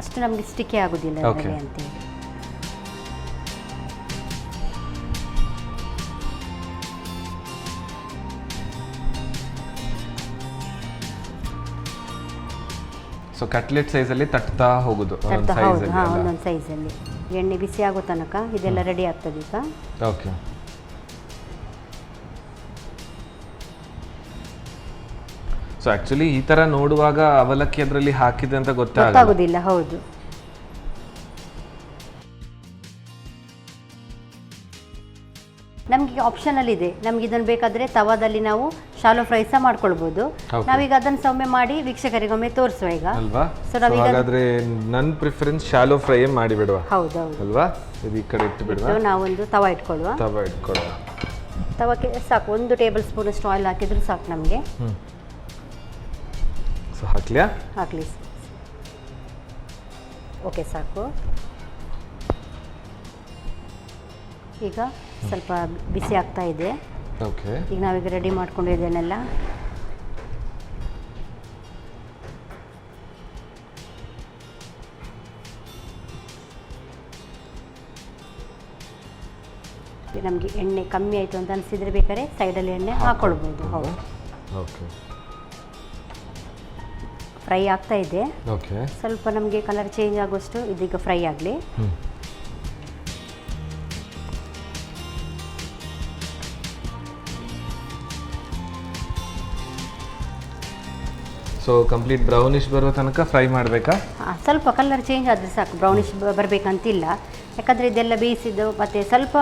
ಅಷ್ಟು ನಮಗೆ ಸ್ಟಿಕ್ಕೇ ಆಗೋದಿಲ್ಲ ಅಂತೇಳಿ. ಸೊ ಕಟ್ಲೆಟ್ ಸೈಜಲ್ಲಿ ತಟ್ತಾ ಹೋಗೋದು ಒಂದೊಂದು ಸೈಜಲ್ಲಿ. ಎಣ್ಣೆ ಬಿಸಿ ಆಗೋ ತನಕ ಇದೆಲ್ಲ ರೆಡಿ ಆಗ್ತದೆ ಈಗ. ಓಕೆ. ಸೊ ಆಕ್ಚುಲಿ ಈ ತರ ನೋಡುವಾಗ ಅವಲಕ್ಕಿ ಅದರಲ್ಲಿ ಹಾಕಿದೆ ಅಂತ ಗೊತ್ತಾಗೋದಿಲ್ಲ. ಹೌದು. ನಮಗೆ ಆಪ್ಷನಲ್ ಇದೆ. ನಮ್ಗೆ ಇದನ್ನು ಬೇಕಾದರೆ ತವಾದಲ್ಲಿ ನಾವು ಶಾಲೋ ಫ್ರೈ ಸಹ ಮಾಡ್ಕೊಳ್ಬೋದು. ನಾವೀಗ ಅದನ್ನು ಸೊಮ್ಮೆ ಮಾಡಿ ವೀಕ್ಷಕರಿಗೊಮ್ಮೆ ತೋರಿಸುವ ಈಗ. ಸೊ ಹಾಗಾದ್ರೆ ನನ್ನ ಪ್ರಿಫರೆನ್ಸ್ ಶಾಲೋ ಫ್ರೈ ಮಾಡಿ ಬಿಡುವ. ಹೌದೌದು ಅಲ್ವಾ? ಇದು ಈ ಕಡೆ ಇಟ್ಟು ಬಿಡುವ. ನಾವೊಂದು ತವಾ ಇಟ್ಕೊಳ್ಳುವ. ತವಕ್ಕೆ ಸಾಕು 1 ಟೇಬಲ್ ಸ್ಪೂನ್ ಅಷ್ಟು ಆಯಿಲ್ ಹಾಕಿದ್ರು ಸಾಕು ನಮಗೆ. ಸೊ ಹಾಕಿ ಹಾಕ್ಲಿಯಾ? ಹಾಕಲಿ. ಓಕೆ, ಸಾಕು. ಈಗ ಸ್ವಲ್ಪ ಬಿಸಿ ಆಗ್ತಾ ಇದೆ. ಓಕೆ. ಈಗ ನಾವೀಗ ರೆಡಿ ಮಾಡ್ಕೊಂಡಿದ್ದೇನೆಲ್ಲ ನಮಗೆ ಎಣ್ಣೆ ಕಮ್ಮಿ ಆಯಿತು ಅಂತ ಅನಿಸಿದ್ರೆ ಬೇಕಾದ್ರೆ ಸೈಡಲ್ಲಿ ಎಣ್ಣೆ ಹಾಕ್ಕೊಳ್ಬೋದು. ಹೌದು. ಓಕೆ. ಫ್ರೈ ಆಗ್ತಾ ಇದೆ. ಓಕೆ. ಸ್ವಲ್ಪ ನಮಗೆ ಕಲರ್ ಚೇಂಜ್ ಆಗುವಷ್ಟು ಇದೀಗ ಫ್ರೈ ಆಗಲಿ. ಸೊ ಕಂಪ್ಲೀಟ್ ಬ್ರೌನಿಶ್ ಬರೋ ತನಕ ಫ್ರೈ ಮಾಡಬೇಕಾ? ಸ್ವಲ್ಪ ಕಲರ್ ಚೇಂಜ್ ಆದರೆ ಸಾಕು, ಬ್ರೌನಿಶ್ ಬರಬೇಕಂತಿಲ್ಲ. ಯಾಕಂದರೆ ಇದೆಲ್ಲ ಬೇಯಿಸಿದ್ದು ಮತ್ತು ಸ್ವಲ್ಪ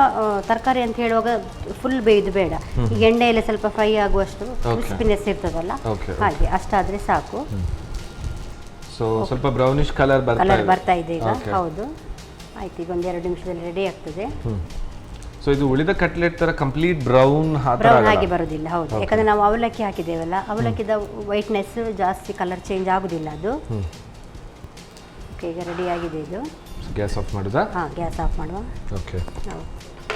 ತರಕಾರಿ ಅಂತ ಹೇಳುವಾಗ ಫುಲ್ ಬೇಯ್ದು ಬೇಡ. ಈಗ ಎಣ್ಣೆಯಲ್ಲಿ ಸ್ವಲ್ಪ ಫ್ರೈ ಆಗುವಷ್ಟು ಕ್ರಿಸ್ಪಿನೆಸ್ ಇರ್ತದಲ್ಲ, ಹಾಗೆ ಅಷ್ಟಾದರೆ ಸಾಕು. ಸೊ ಸ್ವಲ್ಪ ಬ್ರೌನಿಶ್ ಕಲರ್ ಬರ್ತಾ ಇದೆ ಈಗ. ಹೌದು, ಆಯ್ತು. ಈಗ ಒಂದು 2 ನಿಮಿಷದಲ್ಲಿ ರೆಡಿ ಆಗ್ತದೆ. ಸೊ ಇದು ಉಳಿದ ಕಟ್ಲೆಟ್ ತರ ಕಂಪ್ಲೀಟ್ ಬ್ರೌನ್ ಹಾಗೆ ಬರೋದಿಲ್ಲ. ಹೌದು, ಯಾಕಂದ್ರೆ ನಾವು ಅವಲಕ್ಕಿ ಹಾಕಿದ್ದೇವಲ್ಲ, ಅವಲಕ್ಕಿದ ವೈಟ್ನೆಸ್ ಜಾಸ್ತಿ ಕಲರ್ ಚೇಂಜ್ ಆಗುದಿಲ್ಲ ಅದು. ಓಕೆ, ಈಗ ರೆಡಿ ಆಗಿದೆ ಇದು. ಗ್ಯಾಸ್ ಆಫ್ ಮಾಡುದಾ? ಹಾಂ, ಗ್ಯಾಸ್ ಆಫ್ ಮಾಡುವ. ಓಕೆ, ನಾವು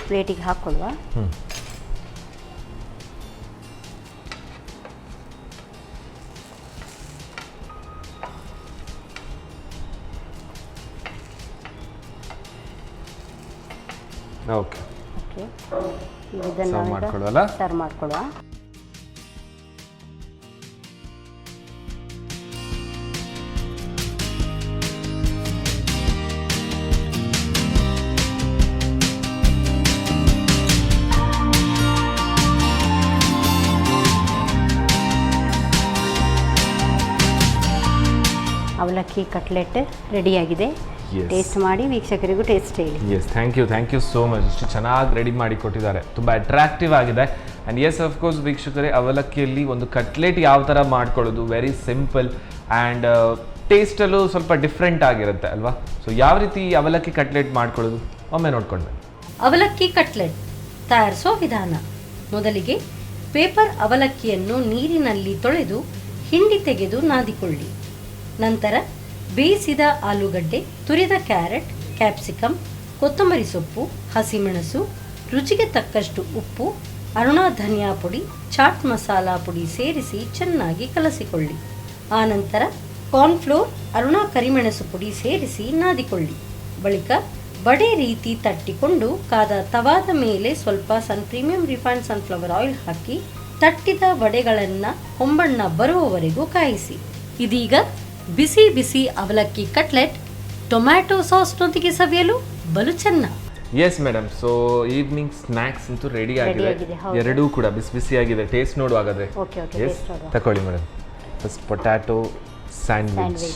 ಪ್ಲೇಟಿಗೆ ಹಾಕ್ಕೊಳ್ಳುವ. Okay, okay. ಇದನ್ನು ಸರ್ವ್ ಮಾಡ್ಕೊಳ್ಳುವ. ಅವಲಕ್ಕಿ ಕಟ್ಲೆಟ್ ರೆಡಿಯಾಗಿದೆ. ಟೇಸ್ಟ್ ಮಾಡಿ ವೀಕ್ಷಕರಿಗೂ ಟೇಸ್ಟ್ ಹೇಳಿ. Yes, thank you so much. ಇಷ್ಟು ಚೆನ್ನಾಗಿ ರೆಡಿ ಮಾಡಿ ಕೊಟ್ಟಿದ್ದಾರೆ, ತುಂಬ ಅಟ್ರಾಕ್ಟಿವ್ ಆಗಿದೆ. ಆ್ಯಂಡ್ ಎಸ್, ಅಫ್ಕೋರ್ಸ್ ವೀಕ್ಷಕರೇ, ಅವಲಕ್ಕಿಯಲ್ಲಿ ಒಂದು ಕಟ್ಲೆಟ್ ಯಾವ ಥರ ಮಾಡ್ಕೊಳ್ಳೋದು ವೆರಿ ಸಿಂಪಲ್ ಆ್ಯಂಡ್ ಟೇಸ್ಟಲ್ಲೂ ಸ್ವಲ್ಪ ಡಿಫ್ರೆಂಟ್ ಆಗಿರುತ್ತೆ ಅಲ್ವಾ? ಸೊ ಯಾವ ರೀತಿ ಅವಲಕ್ಕಿ ಕಟ್ಲೆಟ್ ಮಾಡ್ಕೊಳ್ಳೋದು ಒಮ್ಮೆ ನೋಡ್ಕೊಂಡೆ. ಅವಲಕ್ಕಿ ಕಟ್ಲೆಟ್ ತಯಾರಿಸೋ ವಿಧಾನ. ಮೊದಲಿಗೆ ಪೇಪರ್ ಅವಲಕ್ಕಿಯನ್ನು ನೀರಿನಲ್ಲಿ ತೊಳೆದು ಹಿಂಡಿ ತೆಗೆದು ನಾದಿಕೊಳ್ಳಿ. ನಂತರ ಬೇಯಿಸಿದ ಆಲೂಗಡ್ಡೆ, ತುರಿದ ಕ್ಯಾರೆಟ್, ಕ್ಯಾಪ್ಸಿಕಮ್, ಕೊತ್ತಂಬರಿ ಸೊಪ್ಪು, ಹಸಿಮೆಣಸು, ರುಚಿಗೆ ತಕ್ಕಷ್ಟು ಉಪ್ಪು, ಅರುಣಾ ಧನಿಯಾ ಪುಡಿ, ಚಾಟ್ ಮಸಾಲಾ ಪುಡಿ ಸೇರಿಸಿ ಚೆನ್ನಾಗಿ ಕಲಸಿಕೊಳ್ಳಿ. ಆನಂತರ ಕಾರ್ನ್ಫ್ಲೋರ್, ಅರುಣಾ ಕರಿಮೆಣಸು ಪುಡಿ ಸೇರಿಸಿ ನಾದಿಕೊಳ್ಳಿ. ಬಳಿಕ ಬಡೆ ರೀತಿ ತಟ್ಟಿಕೊಂಡು ಕಾದ ತವಾದ ಮೇಲೆ ಸ್ವಲ್ಪ ಪ್ರೀಮಿಯಂ ರಿಫೈನ್ಡ್ ಸನ್ಫ್ಲವರ್ ಆಯಿಲ್ ಹಾಕಿ ತಟ್ಟಿದ ವಡೆಗಳನ್ನು ಹೊಂಬಣ್ಣ ಬರುವವರೆಗೂ ಕಾಯಿಸಿ. ಇದೀಗ ಬಿಸಿ ಬಿಸಿ ಅವಲಕ್ಕಿ ಕಟ್ಲೆಟ್ ಟೊಮ್ಯಾಟೊ ಸಾಸ್ನೊಂದಿಗೆ ಸವಿಯಲು ಬಲು ಚೆನ್ನ. Yes madam, so evening snacks ಅಂತೂ ರೆಡಿ ಆಗಿದೆ. ಎರಡೂ ಕೂಡ ಬಿಸಿ ಬಿಸಿಯಾಗಿದೆ. ಟೇಸ್ಟ್ ನೋಡುವಾಗಾದ್ರೆ ಎಸ್ ತಗೊಳ್ಳಿ madam. First potato sandwich.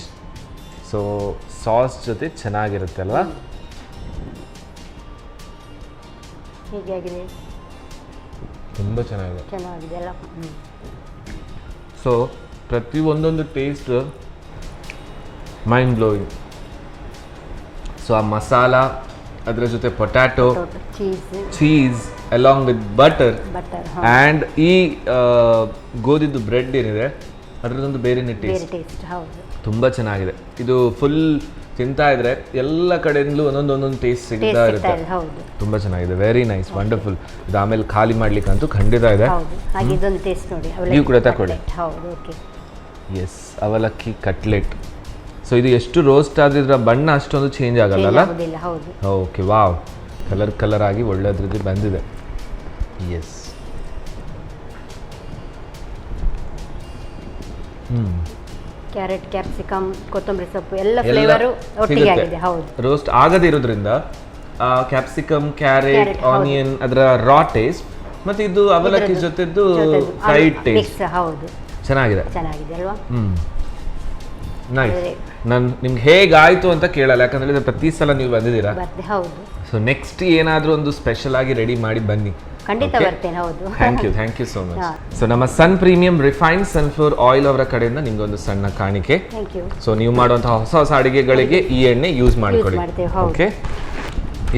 So sauce ಜೊತೆ ಚೆನ್ನಾಗಿರುತ್ತೆ ಅಲ್ವಾ? ಹೇಗಾಗಿದೆ? ತುಂಬ ಚೆನ್ನಾಗಿದೆ ಅಲ್ಲ? ಸೊ ಪ್ರತಿಯೊಂದೊಂದು ಟೇಸ್ಟ್ ಮೈಂಡ್ ಬ್ಲೋಯಿಂಗ್. ಸೊ ಆ ಮಸಾಲ, ಅದರ ಜೊತೆ potato, cheese along with butter and ಈ ಗೋಧಿದ್ದು ಬ್ರೆಡ್ ಏನಿದೆ ಅದರದೊಂದು ಬೇರೆನೇ ಟೇಸ್ಟ್. ತುಂಬ ಚೆನ್ನಾಗಿದೆ. ಇದು ಫುಲ್ ತಿಂತಾ ಇದ್ರೆ ಎಲ್ಲ ಕಡೆಯಿಂದಲೂ ಒಂದೊಂದೊಂದೊಂದು ಟೇಸ್ಟ್ ಸಿಗ್ತಾ ಇರುತ್ತೆ. ತುಂಬ ಚೆನ್ನಾಗಿದೆ. Very nice, wonderful. ಇದು ಆಮೇಲೆ ಖಾಲಿ ಮಾಡ್ಲಿಕ್ಕಂತೂ ಖಂಡಿತ ಇದೆ. ನೀವು ಕೂಡ ತಗೊಳ್ಳಿ. ಎಸ್, ಅವಲಕ್ಕಿ ಕಟ್ಲೆಟ್. ಸೊ ಇದು ಎಷ್ಟು ರೋಸ್ಟ್ ಆದ್ರೆ ಬಣ್ಣ ಅಷ್ಟೊಂದು ಚೇಂಜ್ ಆಗಲ್ಲ? ಓಕೆ, ವಾವ್, ಕಲರ್ ಆಗಿ ಒಳ್ಳೆದ್ರದ್ದು ಬಂದಿದೆ. ಎಸ್, ಕ್ಯಾರೆಟ್, ಕ್ಯಾಪ್ಸಿಕಮ್, ಕೊತ್ತಂಬರಿ ಸೊಪ್ಪು ಎಲ್ಲ ಫ್ಲೇವರು ಒಟ್ಟಿಗೆ ಆಗಿದೆ. ಹೌದು, ರೋಸ್ಟ್ ಆಗದೇ ಇರೋದ್ರಿಂದ ಕ್ಯಾಪ್ಸಿಕಮ್, ಕ್ಯಾರೆಟ್, ಆನಿಯನ್ ಅದರ ರಾ ಟೇಸ್ಟ್ ಮತ್ತೆ ಇದು ಅವಲಕ್ಕಿ ಜೊತೆದ್ದು ಫ್ರೈಡ್ ಟೇಸ್ಟ್. ಹೌದು, ಚೆನ್ನಾಗಿದೆ ಅಲ್ವಾ? ನೈಸ್. ನಾನು ನಿಮ್ಗೆ ಹೇಗಾಯ್ತು ಅಂತ ಕೇಳಲ್ಲ, ಯಾಕಂದ್ರೆ ಪ್ರತಿ ಸಲ ನೀವು ಬಂದಿದ್ದೀರಾ. ಹೌದು. ಸೊ ನೆಕ್ಸ್ಟ್ ಏನಾದರೂ ಒಂದು ಸ್ಪೆಷಲ್ ಆಗಿ ರೆಡಿ ಮಾಡಿ ಬನ್ನಿ. ಖಂಡಿತ ಬರ್ತೇನೆ. ಹೌದು, thank you so much. So ನಮ್ಮ sun premium refined sunflower oil ಅವರ ಕಡೆಯಿಂದ ನಿಮ್ಗೊಂದು ಸಣ್ಣ ಕಾಣಿಕೆ. ಸೊ ನೀವು ಮಾಡುವಂತಹ ಹೊಸ ಅಡಿಗೆಗಳಿಗೆ ಈ ಎಣ್ಣೆ ಯೂಸ್ ಮಾಡ್ಕೊಳ್ಳಿ. ಓಕೆ,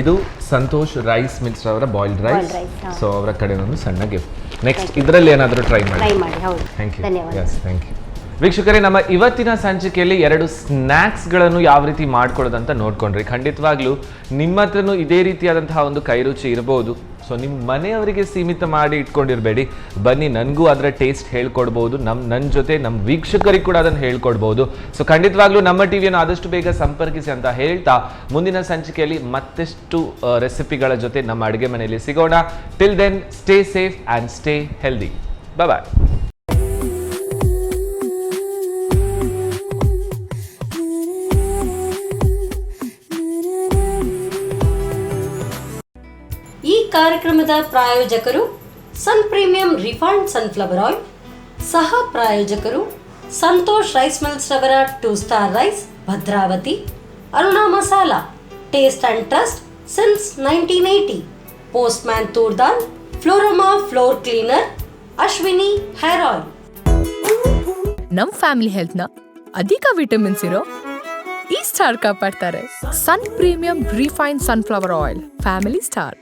ಇದು ಸಂತೋಷ್ ರೈಸ್ ಮಿಲ್ಸ್ ಅವರ ಬಾಯ್ಲ್ಡ್ ರೈಸ್. ಸೊ ಅವರ ಕಡೆ ಒಂದು ಸಣ್ಣ ಗಿಫ್ಟ್. ನೆಕ್ಸ್ಟ್ ಇದರಲ್ಲಿ ಏನಾದರೂ ಟ್ರೈ ಮಾಡಿ. Thank you. Thank you. ವೀಕ್ಷಕರೇ, ನಮ್ಮ ಇವತ್ತಿನ ಸಂಚಿಕೆಯಲ್ಲಿ 2 ಸ್ನ್ಯಾಕ್ಸ್ಗಳನ್ನು ಯಾವ ರೀತಿ ಮಾಡ್ಕೊಳ್ಳೋದಂತ ನೋಡ್ಕೊಂಡ್ರಿ. ಖಂಡಿತವಾಗ್ಲೂ ನಿಮ್ಮ ಹತ್ರನೂ ಇದೇ ರೀತಿಯಾದಂತಹ ಒಂದು ಕೈರುಚಿ ಇರಬಹುದು. ಸೊ ನಿಮ್ಮ ಮನೆಯವರಿಗೆ ಸೀಮಿತ ಮಾಡಿ ಇಟ್ಕೊಂಡಿರಬೇಡಿ. ಬನ್ನಿ, ನನಗೂ ಅದರ ಟೇಸ್ಟ್ ಹೇಳ್ಕೊಡ್ಬೋದು, ನನ್ನ ಜೊತೆ ನಮ್ಮ ವೀಕ್ಷಕರಿಗೆ ಕೂಡ ಅದನ್ನು ಹೇಳ್ಕೊಡ್ಬೋದು. ಸೊ ಖಂಡಿತವಾಗ್ಲೂ ನಮ್ಮ ಟಿವಿಯನ್ನು ಆದಷ್ಟು ಬೇಗ ಸಂಪರ್ಕಿಸಿ ಅಂತ ಹೇಳ್ತಾ ಮುಂದಿನ ಸಂಚಿಕೆಯಲ್ಲಿ ಮತ್ತಷ್ಟು ರೆಸಿಪಿಗಳ ಜೊತೆ ನಮ್ಮ ಅಡುಗೆ ಮನೆಯಲ್ಲಿ ಸಿಗೋಣ. Till then, stay safe and stay healthy. Bye. ಈ ಕಾರ್ಯಕ್ರಮದ ಪ್ರಾಯೋಜಕರು sun premium refined sunflower oil, ಸಹ ಪ್ರಾಯೋಜಕರು ಸಂತೋಷ್ ರೈಸ್ ಮಿಲ್ಸ್ ರವರ 2 star rice, Bhadravati. Aruna masala, taste and trust since 1980. Postman toor dal, Florama floor cleaner, Ashwini hair oil. ನಮ್ ಫ್ಯಾಮಿಲಿ ಹೆಲ್ತ್ ನ ಅಧಿಕ ವಿಟಮಿನ್ಸ್ ಇರೋ ಈ ಸ್ಟಾರ್ ಕಾಪಾಡ್ತಾರೆ. Sun premium refined sunflower oil, family star.